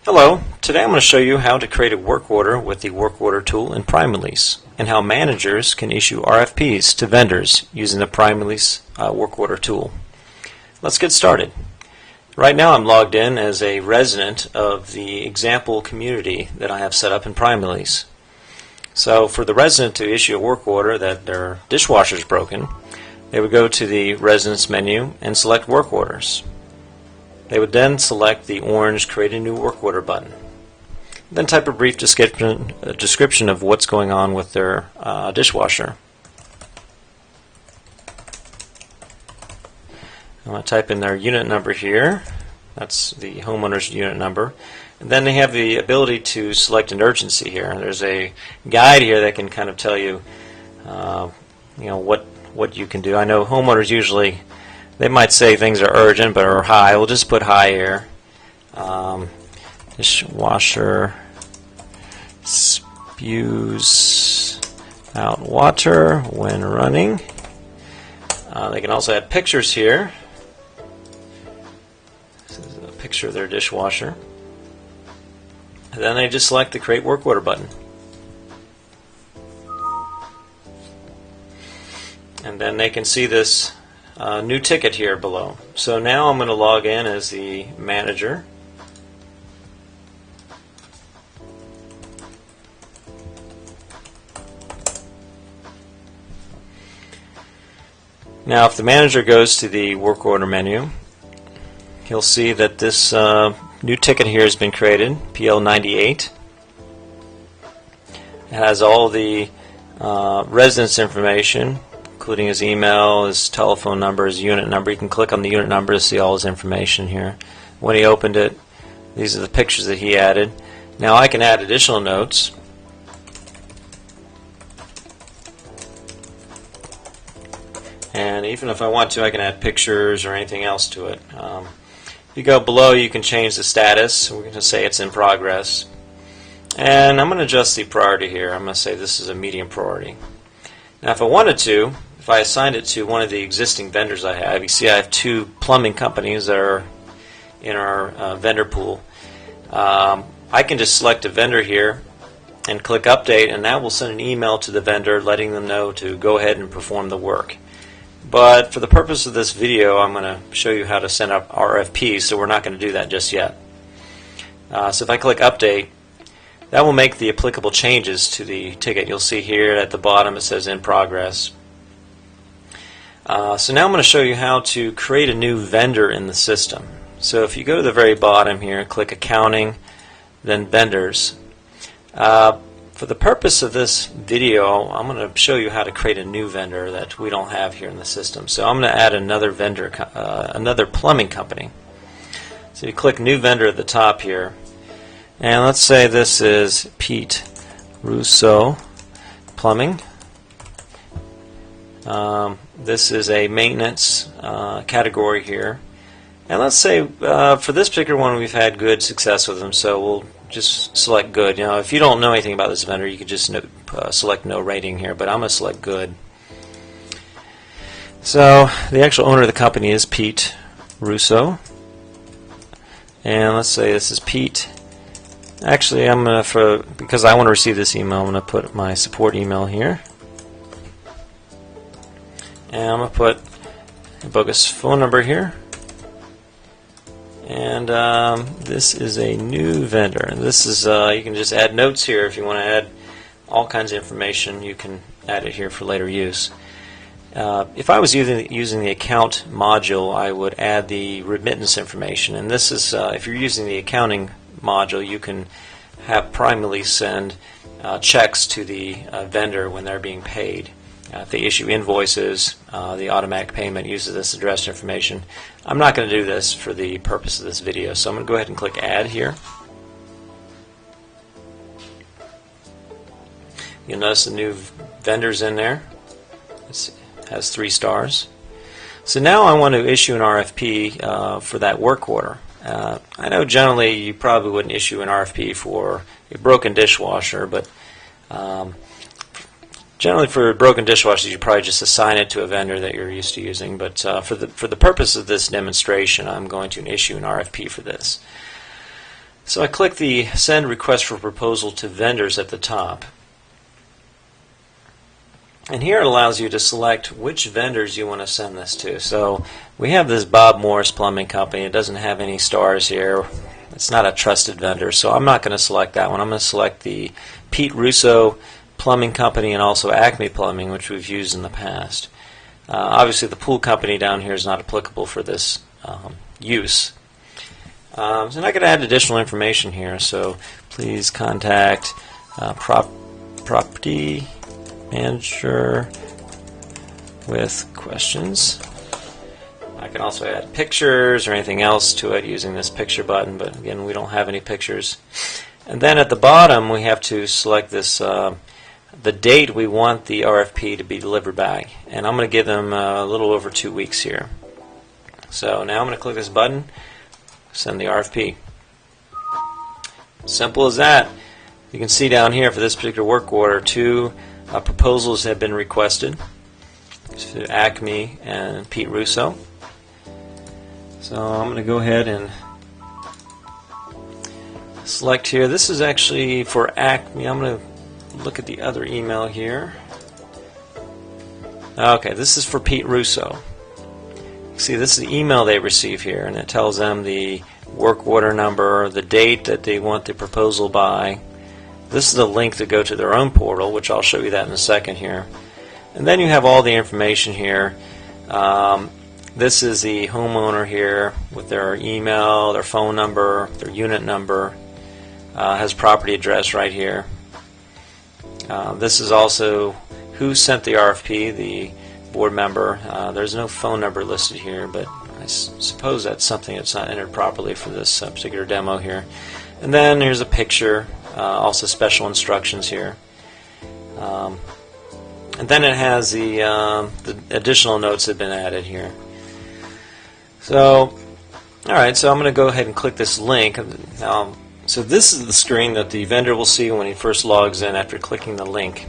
Hello, today I'm going to show you how to create a work order with the work order tool in PrimeRelease and how managers can issue RFPs to vendors using the PrimeRelease work order tool. Let's get started. Right now I'm logged in as a resident of the example community that I have set up in PrimeRelease. So for the resident to issue a work order that their dishwasher is broken, they would go to the residence menu and select work orders. They would then select the orange Create a New Work Order button. Then type a brief description of what's going on with their dishwasher. I'm going to type in their unit number here. That's the homeowner's unit number. And then they have the ability to select an urgency here. There's a guide here that can kind of tell you, what you can do. I know homeowners usually, they might say things are urgent but are high. We'll just put high here. Dishwasher spews out water when running. They can also add pictures here. This is a picture of their dishwasher. And then they just select the Create Work Order button. And then they can see this new ticket here below. So now I'm going to log in as the manager. Now if the manager goes to the work order menu, he'll see that this new ticket here has been created, PL98. It has all the residence information, including his email, his telephone number, his unit number. You can click on the unit number to see all his information here. When he opened it, these are the pictures that he added. Now I can add additional notes. And even if I want to, I can add pictures or anything else to it. If you go below, you can change the status. We're going to say it's in progress. And I'm going to adjust the priority here. I'm going to say this is a medium priority. Now if I wanted to, if I assigned it to one of the existing vendors I have, you see I have two plumbing companies that are in our vendor pool. I can just select a vendor here and click Update, and that will send an email to the vendor letting them know to go ahead and perform the work. But for the purpose of this video, I'm going to show you how to send up RFPs, so we're not going to do that just yet. So if I click Update, that will make the applicable changes to the ticket. You'll see here at the bottom it says in progress. So now I'm going to show you how to create a new vendor in the system. So if you go to the very bottom here, click Accounting, then Vendors. For the purpose of this video, I'm going to show you how to create a new vendor that we don't have here in the system. So I'm going to add another vendor, another plumbing company. So you click New Vendor at the top here. And let's say this is Pete Russo Plumbing. This is a maintenance category here. And let's say for this particular one we've had good success with them, so we'll just select good. You know, if you don't know anything about this vendor, you could just select no rating here, but I'm going to select good. So the actual owner of the company is Pete Russo. And let's say this is Pete. Actually, I'm going to, because I want to receive this email, I'm going to put my support email here. And I'm going to put a bogus phone number here. And this is a new vendor. And this is, you can just add notes here if you want to add all kinds of information. You can add it here for later use. If I was using the account module, I would add the remittance information. And this is, if you're using the accounting module, you can have PrimeRelease send checks to the vendor when they're being paid. If they issue invoices, the automatic payment uses this address information. I'm not going to do this for the purpose of this video, so I'm going to go ahead and click Add here. You'll notice the new vendors in there. It has 3 stars. So now I want to issue an RFP for that work order. I know generally you probably wouldn't issue an RFP for a broken dishwasher, but generally for broken dishwashers you probably just assign it to a vendor that you're used to using. But for the purpose of this demonstration, I'm going to issue an RFP for this. So I click the Send Request for Proposal to Vendors at the top. And here it allows you to select which vendors you want to send this to. So we have this Bob Morris Plumbing Company. It doesn't have any stars here. It's not a trusted vendor, so I'm not going to select that one. I'm going to select the Pete Russo Plumbing Company and also Acme Plumbing, which we've used in the past. Obviously the pool company down here is not applicable for this use. So I could add additional information here. So please contact property manager with questions. I can also add pictures or anything else to it using this picture button, but again, we don't have any pictures. And then at the bottom, we have to select this the date we want the RFP to be delivered by, and I'm going to give them a little over 2 weeks here. So now I'm going to click this button, send the RFP. Simple as that. You can see down here for this particular work order, 2 proposals have been requested to Acme and Pete Russo. So I'm going to go ahead and select here. This is actually for Acme. I'm going to look at the other email here. Okay, this is for Pete Russo. See, this is the email they receive here, and it tells them the work order number, the date that they want the proposal by. This is a link to go to their own portal, which I'll show you that in a second here. And then you have all the information here. This is the homeowner here with their email, their phone number, their unit number. Has property address right here. This is also who sent the RFP, the board member. There's no phone number listed here, but I suppose that's something that's not entered properly for this particular demo here. And then here's a picture, also special instructions here. And then it has the additional notes that have been added here. So, alright, so I'm going to go ahead and click this link. So this is the screen that the vendor will see when he first logs in after clicking the link.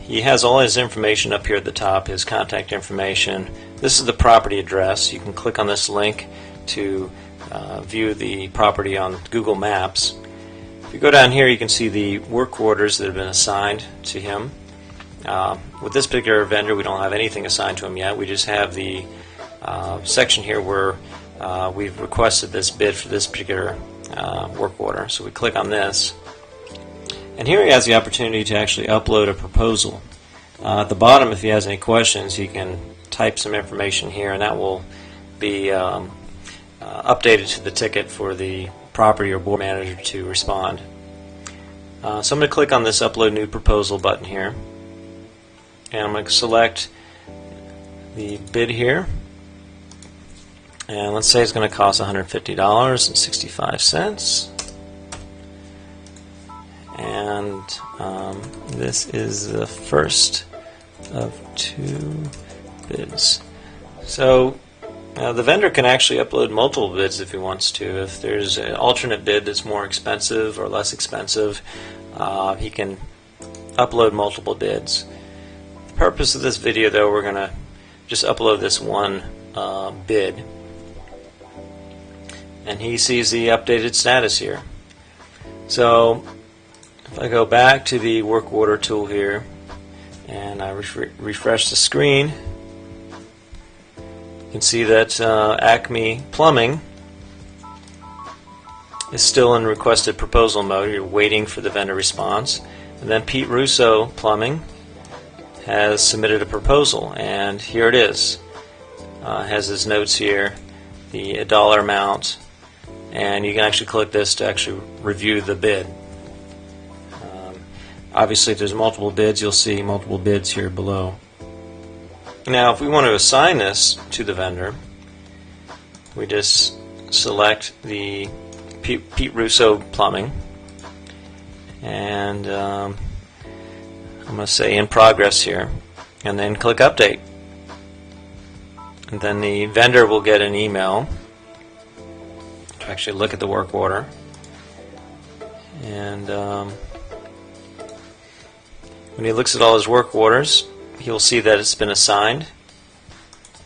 He has all his information up here at the top, his contact information. This is the property address. You can click on this link to view the property on Google Maps. If you go down here, you can see the work orders that have been assigned to him. With this particular vendor, we don't have anything assigned to him yet. We just have the section here where we've requested this bid for this particular work order. So we click on this, and here he has the opportunity to actually upload a proposal. At the bottom, if he has any questions, he can type some information here, and that will be updated to the ticket for the property or board manager to respond. So I'm going to click on this Upload New Proposal button here, and I'm going to select the bid here. And let's say it's going to cost $150.65. And this is the first of 2 bids. So the vendor can actually upload multiple bids if he wants to. If there's an alternate bid that's more expensive or less expensive, he can upload multiple bids. The purpose of this video, though, we're going to just upload this one bid. And he sees the updated status here. So if I go back to the work order tool here and I refresh the screen, you can see that Acme Plumbing is still in requested proposal mode. You're waiting for the vendor response. And then Pete Russo Plumbing has submitted a proposal, and here it is. Has his notes here, the dollar amount, and you can actually click this to actually review the bid. Obviously, if there's multiple bids, you'll see multiple bids here below. Now, if we want to assign this to the vendor, we just select the Pete Russo Plumbing, and I'm going to say in progress here, and then click Update. And then the vendor will get an email to actually look at the work order. And when he looks at all his work orders, he'll see that it's been assigned.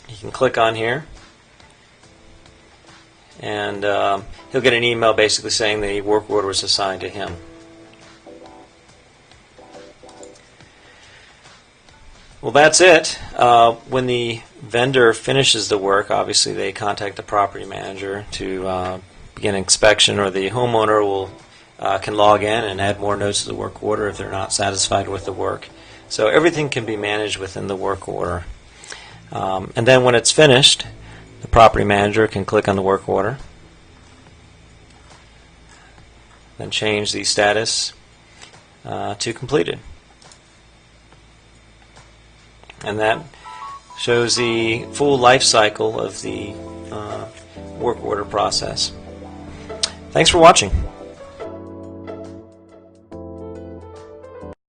He can click on here, and he'll get an email basically saying the work order was assigned to him. Well, that's it. When the vendor finishes the work, obviously they contact the property manager to begin inspection, or the homeowner will can log in and add more notes to the work order if they're not satisfied with the work. So everything can be managed within the work order. And then when it's finished, the property manager can click on the work order, then change the status to completed. And that shows the full life cycle of the work order process. Thanks for watching.